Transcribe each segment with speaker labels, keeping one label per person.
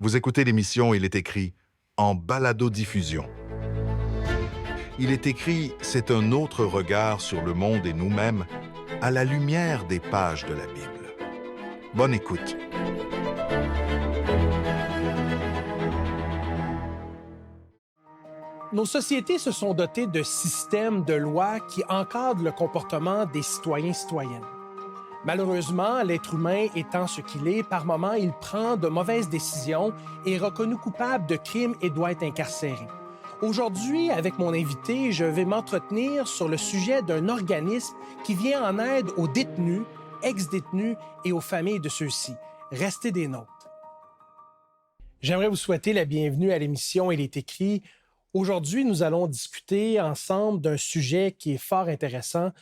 Speaker 1: Vous écoutez l'émission Il est écrit en balado-diffusion. Il est écrit, c'est un autre regard sur le monde et nous-mêmes à la lumière des pages de la Bible. Bonne écoute.
Speaker 2: Nos sociétés se sont dotées de systèmes de lois qui encadrent le comportement des citoyens et citoyennes. Malheureusement, l'être humain étant ce qu'il est, par moments, il prend de mauvaises décisions et est reconnu coupable de crimes et doit être incarcéré. Aujourd'hui, avec mon invité, je vais m'entretenir sur le sujet d'un organisme qui vient en aide aux détenus, ex-détenus et aux familles de ceux-ci. Restez des nôtres. J'aimerais vous souhaiter la bienvenue à l'émission Il est écrit. Aujourd'hui, nous allons discuter ensemble d'un sujet qui est fort intéressant,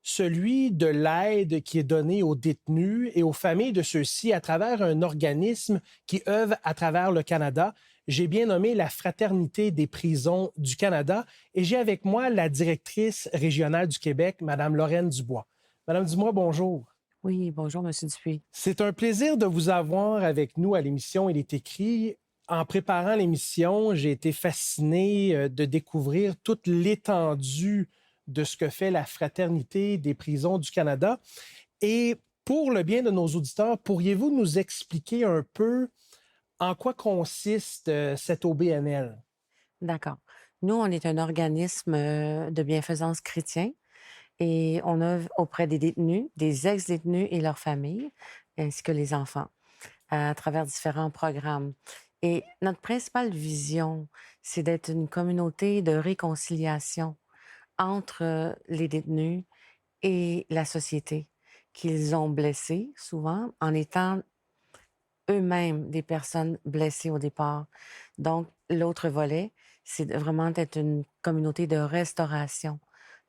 Speaker 2: celui de l'aide qui est donnée aux détenus et aux familles de ceux-ci à travers un organisme qui œuvre à travers le Canada. J'ai bien nommé la Fraternité des prisons du Canada et j'ai avec moi la directrice régionale du Québec, Mme Lorraine Dubois. Madame Dubois, bonjour.
Speaker 3: Oui, bonjour, M. Dupuis.
Speaker 2: C'est un plaisir de vous avoir avec nous à l'émission Il est écrit. En préparant l'émission, j'ai été fasciné de découvrir toute l'étendue de ce que fait la Fraternité des prisons du Canada. Et pour le bien de nos auditeurs, pourriez-vous nous expliquer un peu en quoi consiste cette OBNL?
Speaker 3: D'accord. Nous, on est un organisme de bienfaisance chrétien et on œuvre auprès des détenus, des ex-détenus et leurs familles, ainsi que les enfants, à travers différents programmes. Et notre principale vision, c'est d'être une communauté de réconciliation entre les détenus et la société qu'ils ont blessés souvent en étant eux-mêmes des personnes blessées au départ. Donc, l'autre volet, c'est vraiment d'être une communauté de restauration,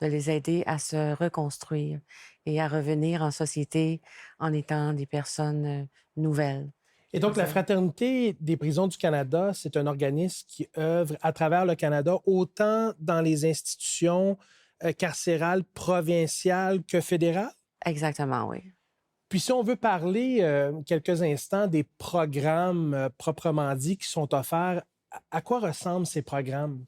Speaker 3: de les aider à se reconstruire et à revenir en société en étant des personnes nouvelles.
Speaker 2: Et donc, la Fraternité des prisons du Canada, c'est un organisme qui œuvre à travers le Canada, autant dans les institutions carcérales provinciales que fédérales?
Speaker 3: Exactement, oui.
Speaker 2: Puis si on veut parler quelques instants des programmes proprement dits qui sont offerts, à quoi ressemblent ces programmes?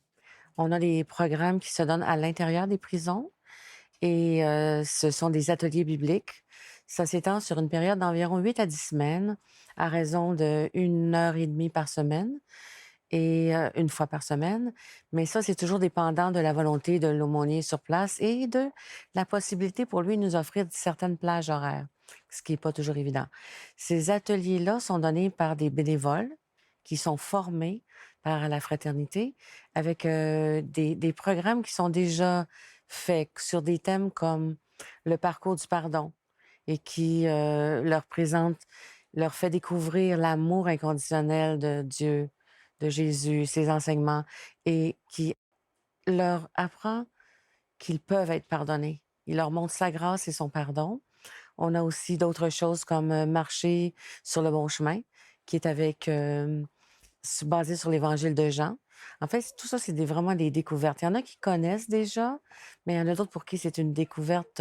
Speaker 3: On a des programmes qui se donnent à l'intérieur des prisons et ce sont des ateliers bibliques. Ça s'étend sur une période d'environ 8 à 10 semaines, à raison de 1 heure et demie par semaine et une fois par semaine. Mais ça, c'est toujours dépendant de la volonté de l'aumônier sur place et de la possibilité pour lui de nous offrir certaines plages horaires, ce qui n'est pas toujours évident. Ces ateliers-là sont donnés par des bénévoles qui sont formés par la fraternité avec des programmes qui sont déjà faits sur des thèmes comme le parcours du pardon et qui leur fait découvrir l'amour inconditionnel de Dieu, de Jésus, ses enseignements, et qui leur apprend qu'ils peuvent être pardonnés. Il leur montre sa grâce et son pardon. On a aussi d'autres choses comme marcher sur le bon chemin, qui est basé sur l'Évangile de Jean. En fait, tout ça, c'est vraiment des découvertes. Il y en a qui connaissent déjà, mais il y en a d'autres pour qui c'est une découverte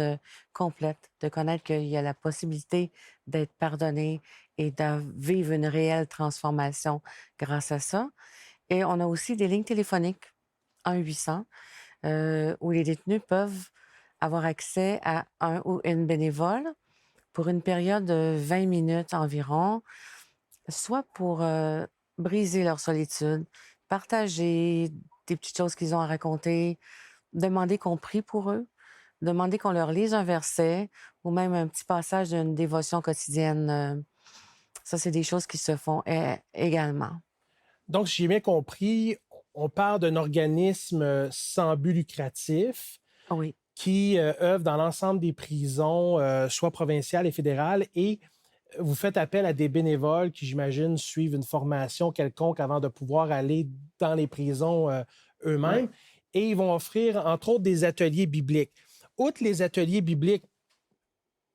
Speaker 3: complète, de connaître qu'il y a la possibilité d'être pardonné et de vivre une réelle transformation grâce à ça. Et on a aussi des lignes téléphoniques, 1-800, où les détenus peuvent avoir accès à un ou une bénévole pour une période de 20 minutes environ, soit pour briser leur solitude, partager des petites choses qu'ils ont à raconter, demander qu'on prie pour eux, demander qu'on leur lise un verset ou même un petit passage d'une dévotion quotidienne. Ça, c'est des choses qui se font également.
Speaker 2: Donc, si j'ai bien compris, on parle d'un organisme sans but lucratif
Speaker 3: Oui,
Speaker 2: qui œuvre dans l'ensemble des prisons, soit provinciales et fédérales, et vous faites appel à des bénévoles qui, j'imagine, suivent une formation quelconque avant de pouvoir aller dans les prisons eux-mêmes.
Speaker 3: oui.
Speaker 2: Et ils vont offrir, entre autres, des ateliers bibliques. Outre les ateliers bibliques,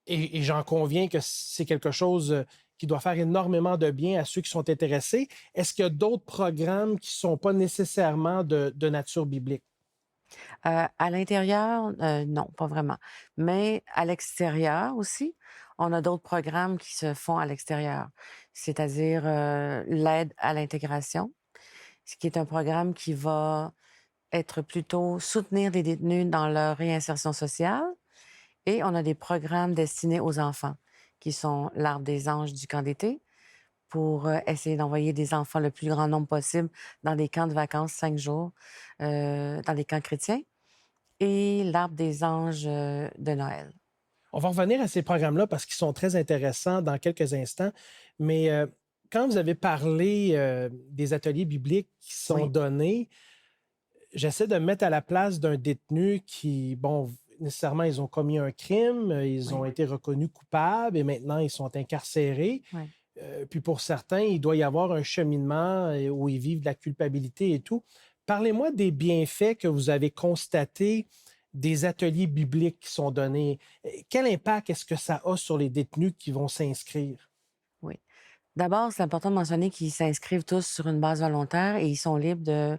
Speaker 2: et j'en conviens que c'est quelque chose qui doit faire énormément de bien à ceux qui sont intéressés, est-ce qu'il y a d'autres programmes qui ne sont pas nécessairement de nature biblique?
Speaker 3: À l'intérieur, non, pas vraiment. Mais à l'extérieur aussi, On a d'autres programmes qui se font à l'extérieur, c'est-à-dire l'aide à l'intégration, ce qui est un programme qui va être plutôt soutenir les détenus dans leur réinsertion sociale. Et on a des programmes destinés aux enfants, qui sont l'Arbre des anges du camp d'été, pour essayer d'envoyer des enfants le plus grand nombre possible dans des camps de vacances 5 jours, dans des camps chrétiens, et l'Arbre des anges de Noël.
Speaker 2: On va revenir à ces programmes-là parce qu'ils sont très intéressants dans quelques instants. Mais quand vous avez parlé des ateliers bibliques qui sont
Speaker 3: Oui.
Speaker 2: donnés, j'essaie de me mettre à la place d'un détenu qui, bon, nécessairement, ils ont commis un crime, ils ont
Speaker 3: Oui.
Speaker 2: été reconnus coupables et maintenant ils sont incarcérés.
Speaker 3: Oui.
Speaker 2: Puis pour certains, il doit y avoir un cheminement où ils vivent de la culpabilité et tout. Parlez-moi des bienfaits que vous avez constatés des ateliers bibliques qui sont donnés. Quel impact est-ce que ça a sur les détenus qui vont s'inscrire?
Speaker 3: Oui. D'abord, c'est important de mentionner qu'ils s'inscrivent tous sur une base volontaire et ils sont libres de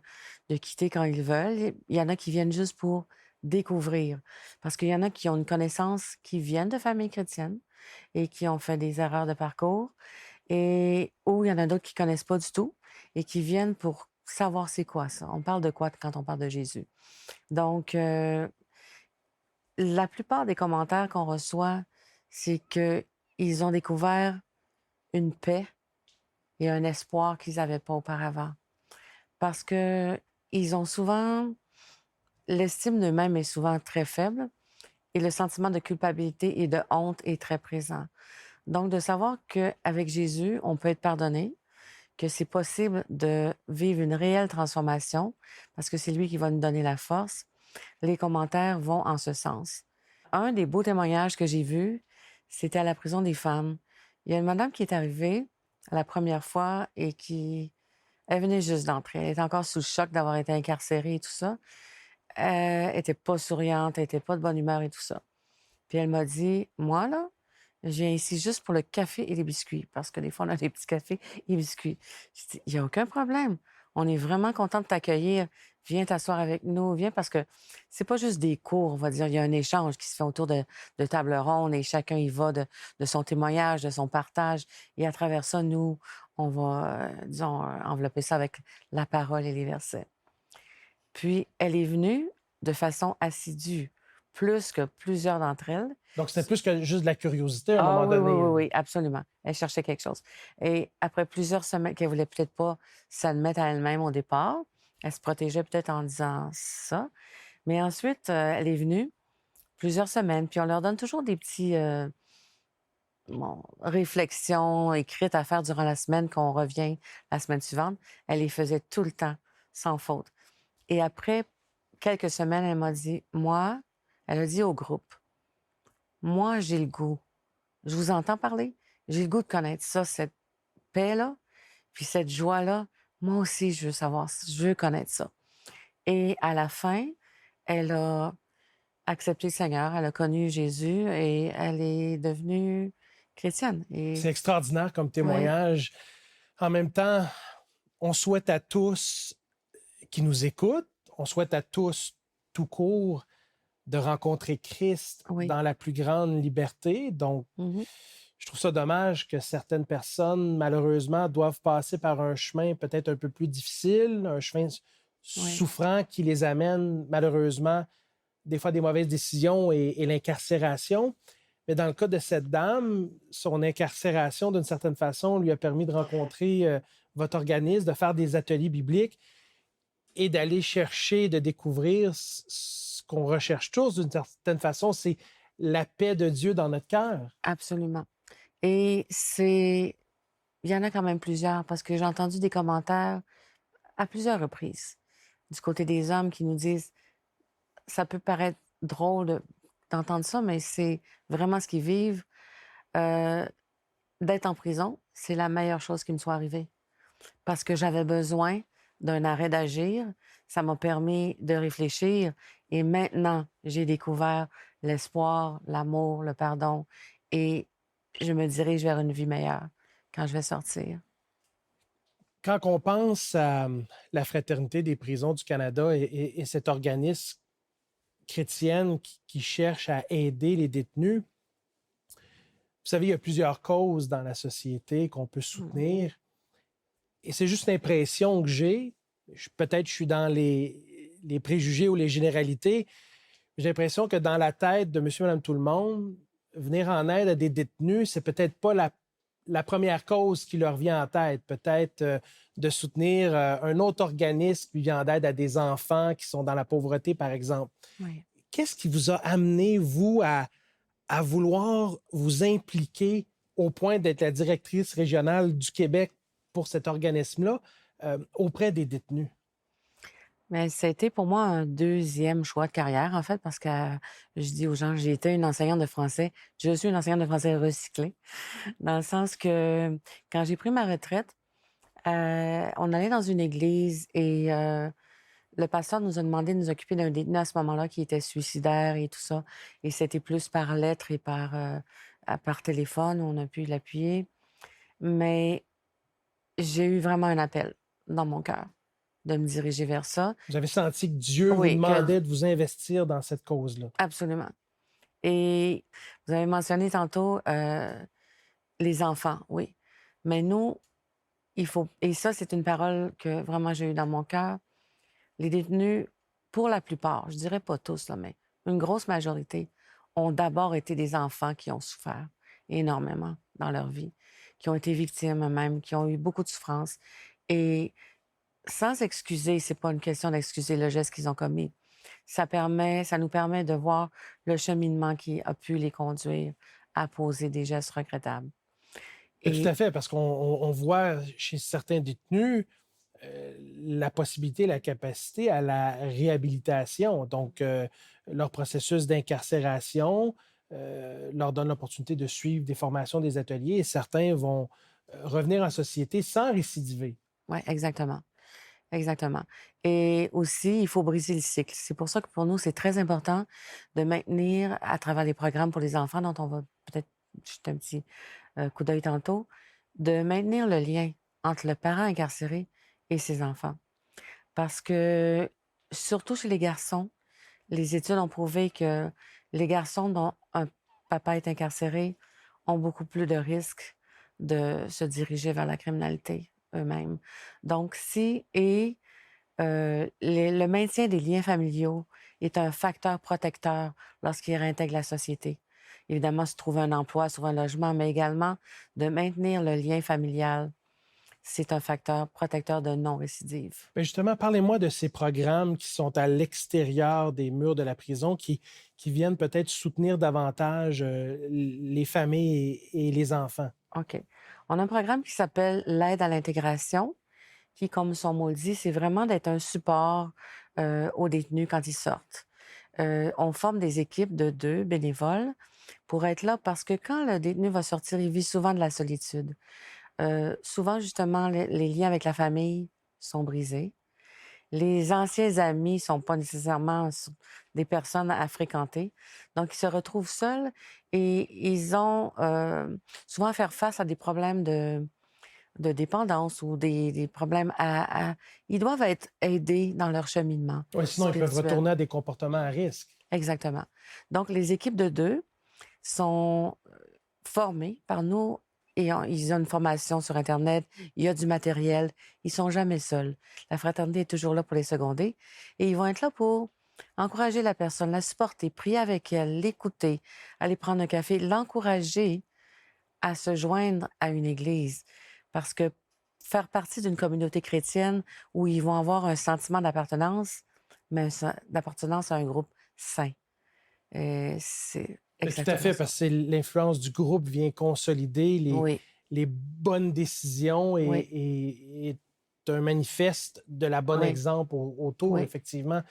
Speaker 3: quitter quand ils veulent. Il y en a qui viennent juste pour découvrir. Parce qu'il y en a qui ont une connaissance qui viennent de familles chrétiennes et qui ont fait des erreurs de parcours. Ou il y en a d'autres qui ne connaissent pas du tout et qui viennent pour savoir c'est quoi ça. On parle de quoi quand on parle de Jésus? Donc, la plupart des commentaires qu'on reçoit, c'est qu'ils ont découvert une paix et un espoir qu'ils n'avaient pas auparavant. Parce qu'ils ont souvent... L'estime d'eux-mêmes est souvent très faible et le sentiment de culpabilité et de honte est très présent. Donc, de savoir qu'avec Jésus, on peut être pardonné, que c'est possible de vivre une réelle transformation, parce que c'est lui qui va nous donner la force, les commentaires vont en ce sens. Un des beaux témoignages que j'ai vus, c'était à la prison des femmes. Il y a une madame qui est arrivée la première fois et elle venait juste d'entrer. Elle était encore sous le choc d'avoir été incarcérée et tout ça. Elle n'était pas souriante, elle n'était pas de bonne humeur et tout ça. Puis elle m'a dit, moi, là, je viens ici juste pour le café et les biscuits, parce que des fois, on a des petits cafés et biscuits. J'ai dit, il n'y a aucun problème. On est vraiment content de t'accueillir. Viens t'asseoir avec nous, viens, parce que c'est pas juste des cours, on va dire. Il y a un échange qui se fait autour de table ronde et chacun y va de son témoignage, de son partage. Et à travers ça, nous, on va, disons, envelopper ça avec la parole et les versets. Puis, elle est venue de façon assidue, plus que plusieurs d'entre elles.
Speaker 2: Donc, c'était plus que juste de la curiosité à un moment
Speaker 3: Oui,
Speaker 2: donné.
Speaker 3: oui, oui, oui, absolument. Elle cherchait quelque chose. Et après plusieurs semaines qu'elle voulait peut-être pas s'admettre à elle-même au départ, elle se protégeait peut-être en disant ça. Mais ensuite, elle est venue plusieurs semaines, puis on leur donne toujours des petits réflexions écrites à faire durant la semaine qu'on revient la semaine suivante. Elle les faisait tout le temps, sans faute. Et après quelques semaines, elle m'a dit, moi, elle a dit au groupe, moi, j'ai le goût. Je vous entends parler. J'ai le goût de connaître ça, cette paix-là, puis cette joie-là. Moi aussi, je veux savoir, je veux connaître ça. Et à la fin, elle a accepté le Seigneur, elle a connu Jésus et elle est devenue chrétienne.
Speaker 2: C'est extraordinaire comme
Speaker 3: Oui,
Speaker 2: témoignage. En même temps, on souhaite à tous qui nous écoutent, on souhaite à tous, tout court, de rencontrer Christ
Speaker 3: oui.
Speaker 2: dans la plus grande liberté. Donc,
Speaker 3: Mhm.
Speaker 2: je trouve ça dommage que certaines personnes, malheureusement, doivent passer par un chemin peut-être un peu plus difficile, un chemin souffrant qui les amène, malheureusement, des fois des mauvaises décisions et l'incarcération. Mais dans le cas de cette dame, son incarcération, d'une certaine façon, lui a permis de rencontrer votre organisme, de faire des ateliers bibliques et d'aller chercher, de découvrir ce qu'on recherche tous, d'une certaine façon, c'est la paix de Dieu dans notre cœur.
Speaker 3: Absolument. Et il y en a quand même plusieurs, parce que j'ai entendu des commentaires à plusieurs reprises du côté des hommes qui nous disent, ça peut paraître drôle d'entendre ça, mais c'est vraiment ce qu'ils vivent. D'être en prison, c'est la meilleure chose qui me soit arrivée. Parce que j'avais besoin d'un arrêt d'agir. Ça m'a permis de réfléchir. Et maintenant, j'ai découvert l'espoir, l'amour, le pardon. Et je me dirige vers une vie meilleure quand je vais sortir.
Speaker 2: Quand on pense à la Fraternité des prisons du Canada et cet organisme chrétien qui cherche à aider les détenus, Vous savez, il y a plusieurs causes dans la société qu'on peut soutenir. Et c'est juste l'impression que j'ai. Peut-être je suis dans les préjugés ou les généralités. J'ai l'impression que dans la tête de monsieur, madame, tout le monde, venir en aide à des détenus, c'est peut-être pas la première cause qui leur vient en tête. Peut-être de soutenir un autre organisme qui vient en aide à des enfants qui sont dans la pauvreté, par exemple.
Speaker 3: Oui.
Speaker 2: Qu'est-ce qui vous a amené, vous, à vouloir vous impliquer au point d'être la directrice régionale du Québec pour cet organisme-là auprès des détenus?
Speaker 3: Mais ça a été pour moi un deuxième choix de carrière, en fait, parce que je dis aux gens, j'ai été une enseignante de français. Je suis une enseignante de français recyclée, dans le sens que quand j'ai pris ma retraite, on allait dans une église et le pasteur nous a demandé de nous occuper d'un détenu à ce moment-là qui était suicidaire et tout ça. Et c'était plus par lettre et par téléphone, on a pu l'appuyer. Mais j'ai eu vraiment un appel dans mon cœur de me diriger vers ça.
Speaker 2: Vous avez senti que Dieu vous
Speaker 3: Oui,
Speaker 2: demandait de vous investir dans cette cause-là.
Speaker 3: absolument. Et vous avez mentionné tantôt les enfants, oui. Mais nous, il faut... Et ça, c'est une parole que vraiment j'ai eue dans mon cœur. Les détenus, pour la plupart, je dirais pas tous, là, mais une grosse majorité, ont d'abord été des enfants qui ont souffert énormément dans leur vie, qui ont été victimes eux-mêmes, qui ont eu beaucoup de souffrance. Et sans excuser, c'est pas une question d'excuser le geste qu'ils ont commis. Ça nous permet de voir le cheminement qui a pu les conduire à poser des gestes regrettables.
Speaker 2: Tout à fait, parce qu'on voit chez certains détenus la possibilité, la capacité à la réhabilitation. Donc, leur processus d'incarcération leur donne l'opportunité de suivre des formations, des ateliers, et certains vont revenir en société sans récidiver.
Speaker 3: Oui, exactement. Exactement. Et aussi, il faut briser le cycle. C'est pour ça que pour nous, c'est très important de maintenir, à travers les programmes pour les enfants, dont on va peut-être jeter un petit coup d'œil tantôt, de maintenir le lien entre le parent incarcéré et ses enfants. Parce que, surtout chez les garçons, les études ont prouvé que les garçons dont un papa est incarcéré ont beaucoup plus de risques de se diriger vers la criminalité eux-mêmes. Donc, le maintien des liens familiaux est un facteur protecteur lorsqu'ils réintègrent la société. Évidemment, se trouver un emploi, se trouver un logement, mais également de maintenir le lien familial, c'est un facteur protecteur de non-récidive.
Speaker 2: Bien justement, parlez-moi de ces programmes qui sont à l'extérieur des murs de la prison, qui viennent peut-être soutenir davantage les familles et les enfants.
Speaker 3: OK. On a un programme qui s'appelle l'aide à l'intégration, qui, comme son mot le dit, c'est vraiment d'être un support aux détenus quand ils sortent. On forme des équipes de 2 bénévoles pour être là parce que quand le détenu va sortir, il vit souvent de la solitude. Souvent, justement, les liens avec la famille sont brisés. Les anciens amis ne sont pas nécessairement des personnes à fréquenter. Donc, ils se retrouvent seuls et ils ont souvent à faire face à des problèmes de dépendance ou des problèmes Ils doivent être aidés dans leur cheminement
Speaker 2: Oui, sinon, ils peuvent
Speaker 3: spirituel.
Speaker 2: retourner à des comportements à risque.
Speaker 3: Exactement. Donc, les équipes de 2 sont formées par nous et ils ont une formation sur Internet, il y a du matériel, ils sont jamais seuls. La fraternité est toujours là pour les seconder et ils vont être là pour encourager la personne, la supporter, prier avec elle, l'écouter, aller prendre un café, l'encourager à se joindre à une église. Parce que faire partie d'une communauté chrétienne où ils vont avoir un sentiment d'appartenance, mais d'appartenance à un groupe sain. C'est
Speaker 2: Tout
Speaker 3: exactement
Speaker 2: à fait,
Speaker 3: ça.
Speaker 2: parce que l'influence du groupe vient consolider
Speaker 3: Oui,
Speaker 2: les bonnes décisions et,
Speaker 3: Oui.
Speaker 2: et est un manifeste de la bonne
Speaker 3: Oui.
Speaker 2: exemple autour,
Speaker 3: Oui.
Speaker 2: effectivement.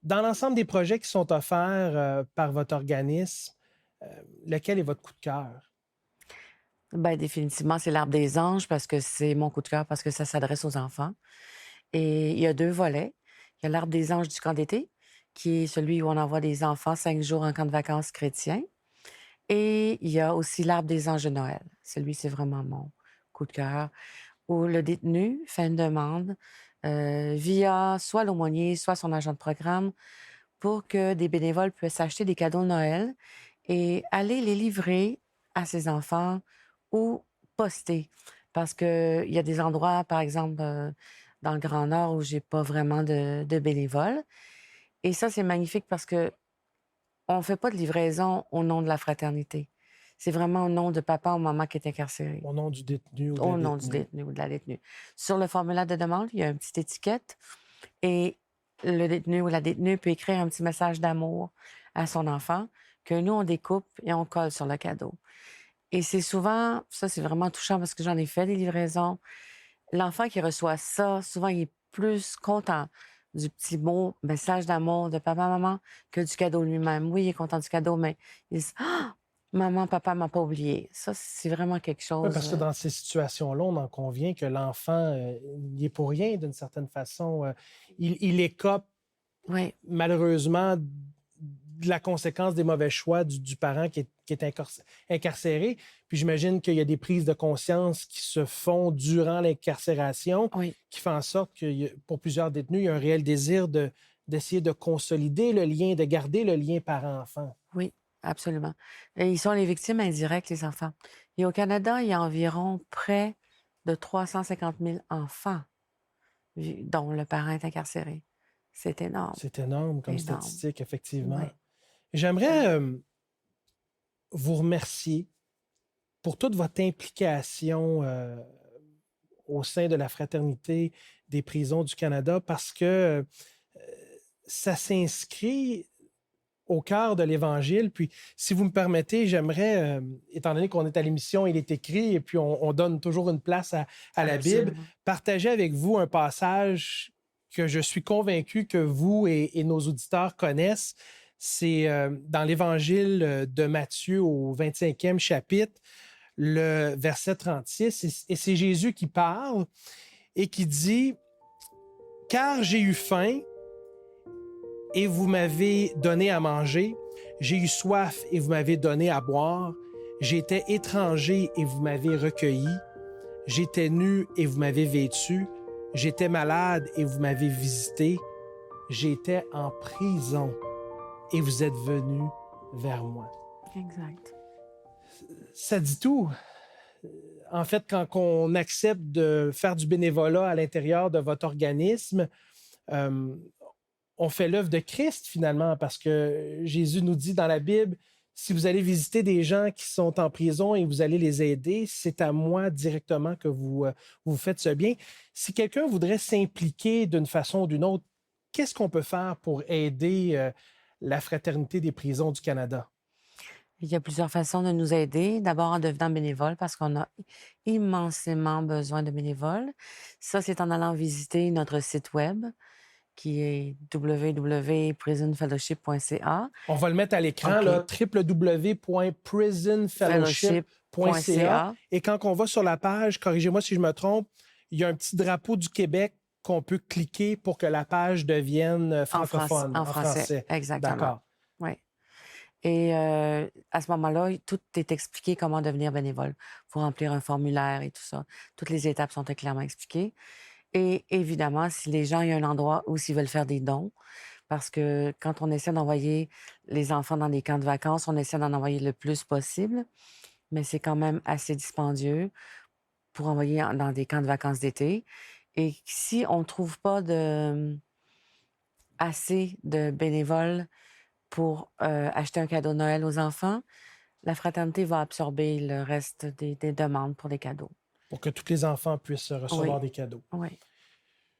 Speaker 2: Dans l'ensemble des projets qui sont offerts par votre organisme, lequel est votre coup de cœur?
Speaker 3: Bien, définitivement, c'est l'Arbre des anges parce que c'est mon coup de cœur, parce que ça s'adresse aux enfants. Et il y a 2 volets. Il y a l'Arbre des anges du camp d'été, qui est celui où on envoie des enfants 5 jours en camp de vacances chrétien. Et il y a aussi l'Arbre des anges de Noël. Celui, c'est vraiment mon coup de cœur, où le détenu fait une demande via soit l'aumônier, soit son agent de programme, pour que des bénévoles puissent acheter des cadeaux de Noël et aller les livrer à ses enfants ou poster. Parce qu'il y a des endroits, par exemple, dans le Grand Nord où j'ai pas vraiment de bénévoles. Et ça, c'est magnifique parce que on fait pas de livraison au nom de la fraternité. C'est vraiment au nom de papa ou maman qui est incarcéré.
Speaker 2: Au nom du détenu ou de la
Speaker 3: Au nom du
Speaker 2: détenue.
Speaker 3: détenu ou de la détenue. Sur le formulaire de demande, il y a une petite étiquette et le détenu ou la détenue peut écrire un petit message d'amour à son enfant que nous, on découpe et on colle sur le cadeau. Et c'est souvent, ça c'est vraiment touchant parce que j'en ai fait des livraisons. L'enfant qui reçoit ça, souvent, il est plus content du petit mot, message d'amour de papa, maman, que du cadeau lui-même. Oui, il est content du cadeau, mais il dit «Ah! Maman, papa m'a pas oublié». Ça, c'est vraiment quelque
Speaker 2: Oui,
Speaker 3: chose.
Speaker 2: parce que dans ces situations-là, on en convient que l'enfant, il est pour rien d'une certaine façon. Il écope
Speaker 3: Oui,
Speaker 2: malheureusement de la conséquence des mauvais choix du parent qui est incarcéré. Puis j'imagine qu'il y a des prises de conscience qui se font durant l'incarcération,
Speaker 3: oui,
Speaker 2: qui font en sorte que pour plusieurs détenus, il y a un réel désir d'essayer de consolider le lien, de garder le lien parent-enfant.
Speaker 3: oui, absolument. Et ils sont les victimes indirectes, les enfants. Et au Canada, il y a environ près de 350 000 enfants dont le parent est incarcéré. C'est énorme,
Speaker 2: C'est énorme comme
Speaker 3: énorme.
Speaker 2: statistique, effectivement.
Speaker 3: Oui.
Speaker 2: J'aimerais vous remercier pour toute votre implication au sein de la Fraternité des prisons du Canada parce que ça s'inscrit au cœur de l'Évangile. Puis, si vous me permettez, j'aimerais, étant donné qu'on est à l'émission, il est écrit, et puis on donne toujours une place à la Bible,
Speaker 3: Absolument.
Speaker 2: partager avec vous un passage que je suis convaincu que vous et nos auditeurs connaissent. C'est dans l'Évangile de Matthieu au 25e chapitre, le verset 36, et c'est Jésus qui parle et qui dit « Car j'ai eu faim, et vous m'avez donné à manger. J'ai eu soif et vous m'avez donné à boire. J'étais étranger et vous m'avez recueilli. J'étais nu et vous m'avez vêtu. J'étais malade et vous m'avez visité. J'étais en prison et vous êtes venus vers moi. »
Speaker 3: Exact.
Speaker 2: Ça dit tout. En fait, quand on accepte de faire du bénévolat à l'intérieur de votre organisme, on fait l'œuvre de Christ finalement, parce que Jésus nous dit dans la Bible, si vous allez visiter des gens qui sont en prison et vous allez les aider, c'est à moi directement que vous faites ce bien. Si quelqu'un voudrait s'impliquer d'une façon ou d'une autre, qu'est-ce qu'on peut faire pour aider la Fraternité des prisons du Canada?
Speaker 3: Il y a plusieurs façons de nous aider. D'abord en devenant bénévole parce qu'on a immensément besoin de bénévoles. Ça, c'est en allant visiter notre site web qui est www.prisonfellowship.ca.
Speaker 2: On va le mettre à l'écran,
Speaker 3: OK.
Speaker 2: là, www.prisonfellowship.ca. Et quand on va sur la page, corrigez-moi si je me trompe, il y a un petit drapeau du Québec qu'on peut cliquer pour que la page devienne francophone.
Speaker 3: En français. Exactement.
Speaker 2: D'accord.
Speaker 3: Oui. Et à ce moment-là, tout est expliqué comment devenir bénévole. Il faut remplir un formulaire et tout ça. Toutes les étapes sont clairement expliquées. Et évidemment, si les gens, il y a un endroit où s'ils veulent faire des dons, parce que quand on essaie d'envoyer les enfants dans des camps de vacances, on essaie d'en envoyer le plus possible, mais c'est quand même assez dispendieux pour envoyer dans des camps de vacances d'été. Et si on ne trouve pas assez de bénévoles pour acheter un cadeau de Noël aux enfants, la fraternité va absorber le reste des demandes pour des cadeaux.
Speaker 2: Pour que tous les enfants puissent recevoir
Speaker 3: Oui.
Speaker 2: des cadeaux.
Speaker 3: Oui.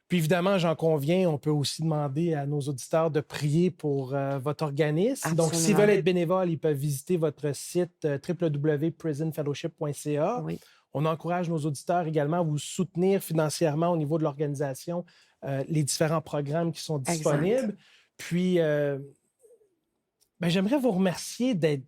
Speaker 2: Puis évidemment, j'en conviens, on peut aussi demander à nos auditeurs de prier pour votre organisme. Donc, s'ils
Speaker 3: Absolument.
Speaker 2: veulent être bénévoles, ils peuvent visiter votre site www.prisonfellowship.ca.
Speaker 3: Oui.
Speaker 2: On encourage nos auditeurs également à vous soutenir financièrement au niveau de l'organisation, les différents programmes qui sont disponibles.
Speaker 3: Exact.
Speaker 2: Puis, j'aimerais vous remercier d'être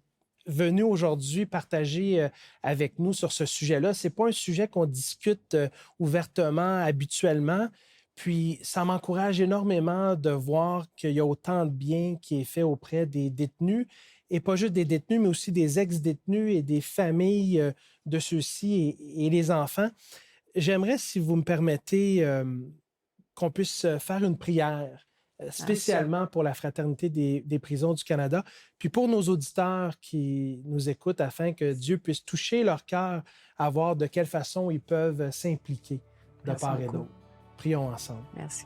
Speaker 2: venu aujourd'hui partager avec nous sur ce sujet-là. Ce n'est pas un sujet qu'on discute ouvertement, habituellement. Puis, ça m'encourage énormément de voir qu'il y a autant de bien qui est fait auprès des détenus, et pas juste des détenus, mais aussi des ex-détenus et des familles de ceux-ci et les enfants. J'aimerais, si vous me permettez, qu'on puisse faire une prière spécialement pour la Fraternité des prisons du Canada, puis pour nos auditeurs qui nous écoutent, afin que Dieu puisse toucher leur cœur à voir de quelle façon ils peuvent s'impliquer de
Speaker 3: Merci
Speaker 2: part et
Speaker 3: beaucoup.
Speaker 2: d'autre. Prions ensemble.
Speaker 3: Merci.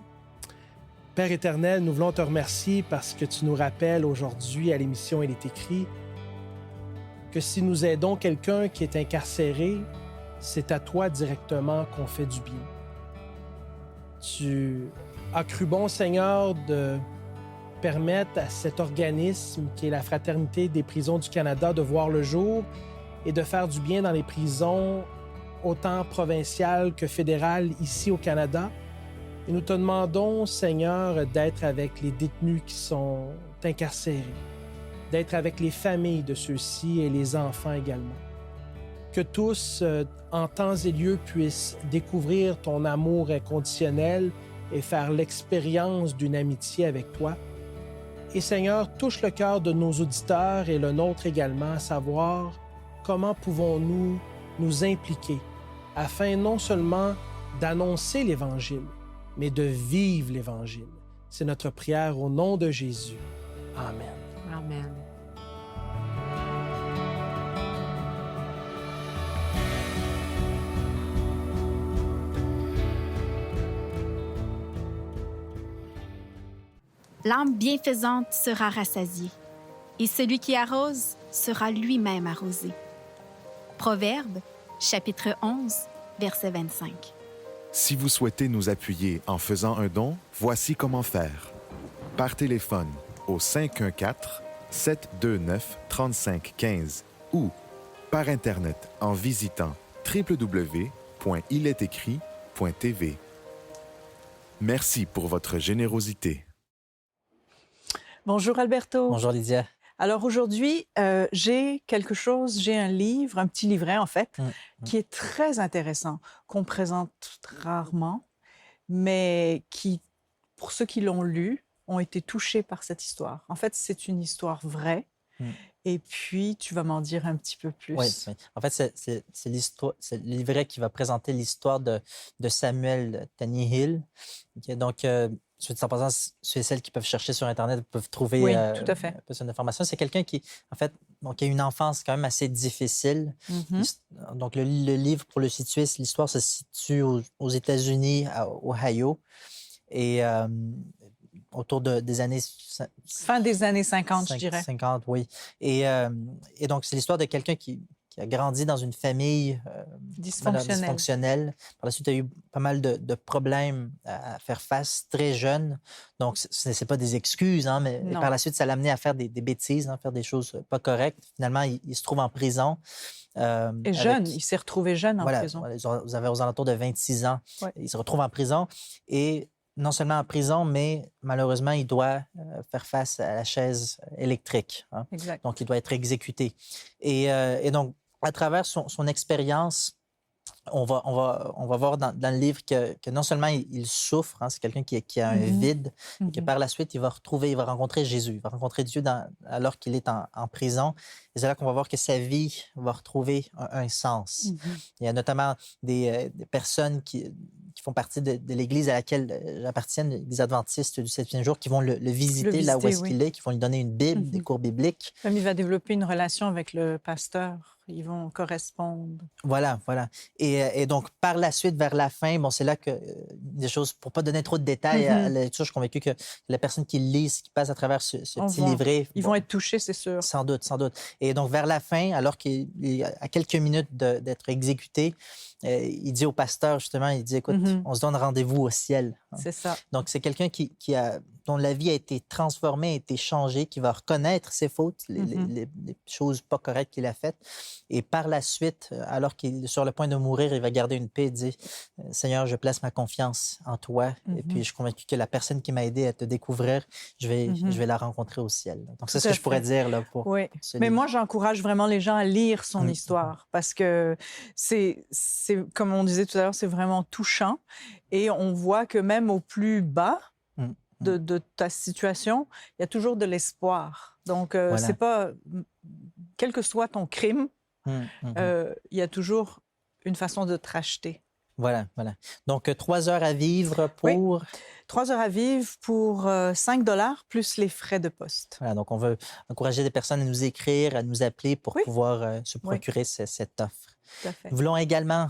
Speaker 2: Père éternel, nous voulons te remercier parce que tu nous rappelles aujourd'hui à l'émission Il est écrit que si nous aidons quelqu'un qui est incarcéré, c'est à toi directement qu'on fait du bien. Tu as cru bon, Seigneur, de permettre à cet organisme qui est la Fraternité des prisons du Canada de voir le jour et de faire du bien dans les prisons autant provinciales que fédérales ici au Canada. Et nous te demandons, Seigneur, d'être avec les détenus qui sont incarcérés, d'être avec les familles de ceux-ci et les enfants également. Que tous, en temps et lieu, puissent découvrir ton amour inconditionnel et faire l'expérience d'une amitié avec toi. Et Seigneur, touche le cœur de nos auditeurs et le nôtre également, à savoir comment pouvons-nous nous impliquer afin non seulement d'annoncer l'Évangile, mais de vivre l'Évangile. C'est notre prière au nom de Jésus. Amen.
Speaker 3: Amen.
Speaker 4: L'âme bienfaisante sera rassasiée, et celui qui arrose sera lui-même arrosé. Proverbe, chapitre 11, verset 25.
Speaker 5: Si vous souhaitez nous appuyer en faisant un don, voici comment faire. Par téléphone au 514-729-3515 ou par Internet en visitant www.ilétécrit.tv. Merci pour votre générosité.
Speaker 6: Bonjour Alberto.
Speaker 7: Bonjour Lydia.
Speaker 6: Alors aujourd'hui, j'ai un livre, un petit livret en fait, qui est très intéressant, qu'on présente rarement, mais qui, pour ceux qui l'ont lu, ont été touchés par cette histoire. En fait, c'est une histoire vraie. Et puis, tu vas m'en dire un petit peu plus.
Speaker 7: Oui. En fait, c'est le livret qui va présenter l'histoire de Samuel Tannehill. Donc, en passant, ceux et celles qui peuvent chercher sur Internet peuvent trouver
Speaker 6: tout à fait.
Speaker 7: un peu son information. C'est quelqu'un qui, en fait, donc, a eu une enfance quand même assez difficile. Donc, le livre, pour le situer, l'histoire se situe aux États-Unis, à Ohio. Et autour des années...
Speaker 6: Fin des années 50, je dirais.
Speaker 7: 50, oui. Et donc, c'est l'histoire de quelqu'un qui a grandi dans une famille dysfonctionnelle. Par la suite, il a eu pas mal de problèmes à faire face très jeune. Donc, ce n'est pas des excuses, hein, mais par la suite, ça l'a amené à faire des bêtises, faire des choses pas correctes. Finalement, il se trouve en prison.
Speaker 6: Et jeune, il s'est retrouvé jeune en prison.
Speaker 7: Voilà, vous avez aux alentours de 26 ans.
Speaker 6: Ouais.
Speaker 7: Il se retrouve en prison et non seulement en prison, mais malheureusement, il doit faire face à la chaise électrique. Hein.
Speaker 6: Exact.
Speaker 7: Donc, il doit être exécuté. Et donc, à travers son expérience, on va voir dans le livre que non seulement il souffre, hein, c'est quelqu'un qui a un vide, et que par la suite, il va rencontrer Jésus, il va rencontrer Dieu alors qu'il est en prison. Et c'est là qu'on va voir que sa vie va retrouver un sens. Il y a notamment des personnes qui font partie de l'Église à laquelle j'appartiens, l'Église adventiste du 7e jour, qui vont le visiter là où est-ce qu'il est, qui vont lui donner une Bible, des cours bibliques.
Speaker 6: Comme il va développer une relation avec le pasteur, ils vont correspondre.
Speaker 7: Voilà. Et donc, par la suite, vers la fin, c'est là que des choses, pour ne pas donner trop de détails à la lecture, je suis convaincu que la personne qui lit, qui passe à travers ce petit livret...
Speaker 6: Ils vont être touchés, c'est sûr.
Speaker 7: Sans doute. Et donc, vers la fin, alors qu'il est à quelques minutes d'être exécuté, il dit au pasteur, justement, il dit, écoute, on se donne rendez-vous au ciel.
Speaker 6: C'est ça.
Speaker 7: Donc, c'est quelqu'un dont la vie a été transformée, a été changée, qui va reconnaître ses fautes, les choses pas correctes qu'il a faites. Et par la suite, alors qu'il est sur le point de mourir, il va garder une paix et dire, Seigneur, je place ma confiance en toi. Et puis, je suis convaincu que la personne qui m'a aidé à te découvrir, je vais la rencontrer au ciel. Donc, c'est ce que je pourrais dire là, pour ce
Speaker 6: Mais
Speaker 7: livre.
Speaker 6: moi, j'encourage vraiment les gens à lire son histoire parce que c'est, comme on disait tout à l'heure, c'est vraiment touchant. Et on voit que même au plus bas de ta situation, il y a toujours de l'espoir. Donc, c'est pas... Quel que soit ton crime, il y a toujours une façon de te racheter.
Speaker 7: Voilà. Donc, 3 heures à vivre pour...
Speaker 6: 3 heures à vivre pour 5 $ plus les frais de poste.
Speaker 7: Voilà, donc on veut encourager des personnes à nous écrire, à nous appeler pour pouvoir se procurer cette offre.
Speaker 6: Tout à fait.
Speaker 7: Nous voulons également,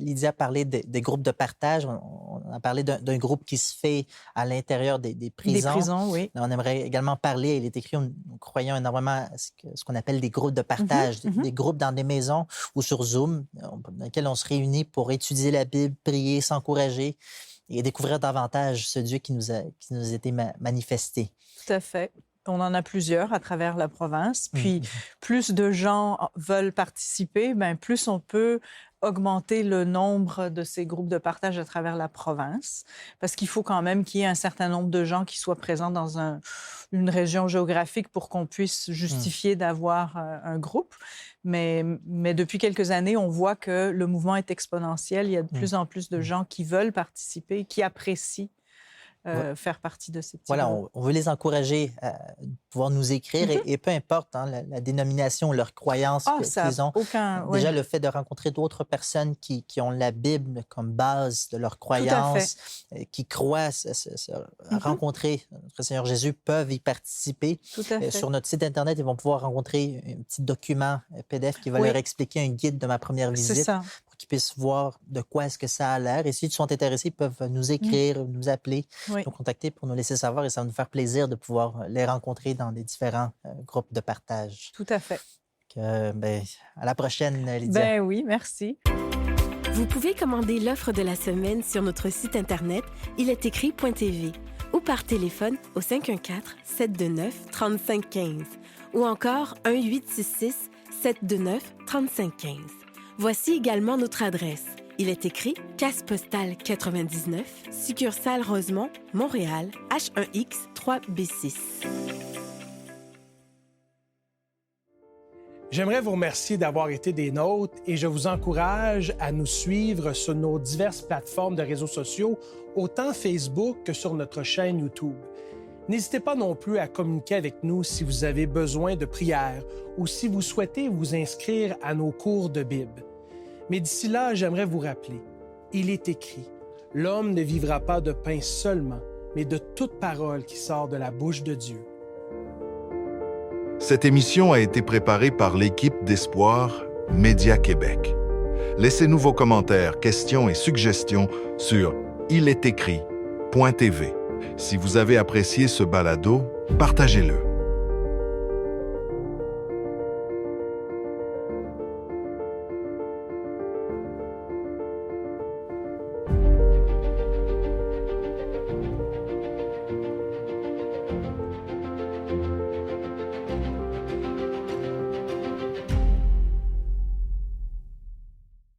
Speaker 7: Lydia, parler des groupes de partage. On a parlé d'un groupe qui se fait à l'intérieur des prisons.
Speaker 6: Des prisons, oui.
Speaker 7: On aimerait également parler, il est écrit, nous croyons énormément à ce qu'on appelle des groupes de partage, des groupes dans des maisons ou sur Zoom, dans lesquels on se réunit pour étudier la Bible, prier, s'encourager et découvrir davantage ce Dieu qui nous a été manifesté.
Speaker 6: Tout à fait. On en a plusieurs à travers la province. Puis, plus de gens veulent participer, bien, plus on peut augmenter le nombre de ces groupes de partage à travers la province, parce qu'il faut quand même qu'il y ait un certain nombre de gens qui soient présents dans une région géographique pour qu'on puisse justifier d'avoir un groupe. Mais depuis quelques années, on voit que le mouvement est exponentiel. Il y a de plus en plus de gens qui veulent participer, qui apprécient faire partie de ces petits
Speaker 7: Voilà,
Speaker 6: groupes.
Speaker 7: on veut les encourager à pouvoir nous écrire et peu importe la dénomination, leur croyance qu'ils ont. Déjà, le fait de rencontrer d'autres personnes qui ont la Bible comme base de leur croyance, qui croient rencontrer notre Seigneur Jésus, peuvent y participer.
Speaker 6: Tout à fait.
Speaker 7: Sur notre site Internet, ils vont pouvoir rencontrer un petit document PDF qui va leur expliquer un guide de ma première visite.
Speaker 6: C'est ça.
Speaker 7: Pour qu'ils puissent voir de quoi est-ce que ça a l'air. Et s'ils sont intéressés, ils peuvent nous écrire, nous appeler, nous contacter pour nous laisser savoir. Et ça va nous faire plaisir de pouvoir les rencontrer dans des différents groupes de partage.
Speaker 6: Tout à fait.
Speaker 7: À la prochaine, Lydia.
Speaker 6: Ben oui, merci.
Speaker 8: Vous pouvez commander l'offre de la semaine sur notre site Internet ilestécrit.tv ou par téléphone au 514-729-3515 ou encore 1-866-729-3515. Voici également notre adresse. Il est écrit Caisse postale 99, succursale Rosemont, Montréal, H1X 3B6.
Speaker 2: J'aimerais vous remercier d'avoir été des nôtres et je vous encourage à nous suivre sur nos diverses plateformes de réseaux sociaux, autant Facebook que sur notre chaîne YouTube. N'hésitez pas non plus à communiquer avec nous si vous avez besoin de prières ou si vous souhaitez vous inscrire à nos cours de Bible. Mais d'ici là, j'aimerais vous rappeler, il est écrit, « L'homme ne vivra pas de pain seulement, mais de toute parole qui sort de la bouche de Dieu. »
Speaker 1: Cette émission a été préparée par l'équipe d'Espoir Média Québec. Laissez-nous vos commentaires, questions et suggestions sur ilesécrit.tv. Si vous avez apprécié ce balado, partagez-le.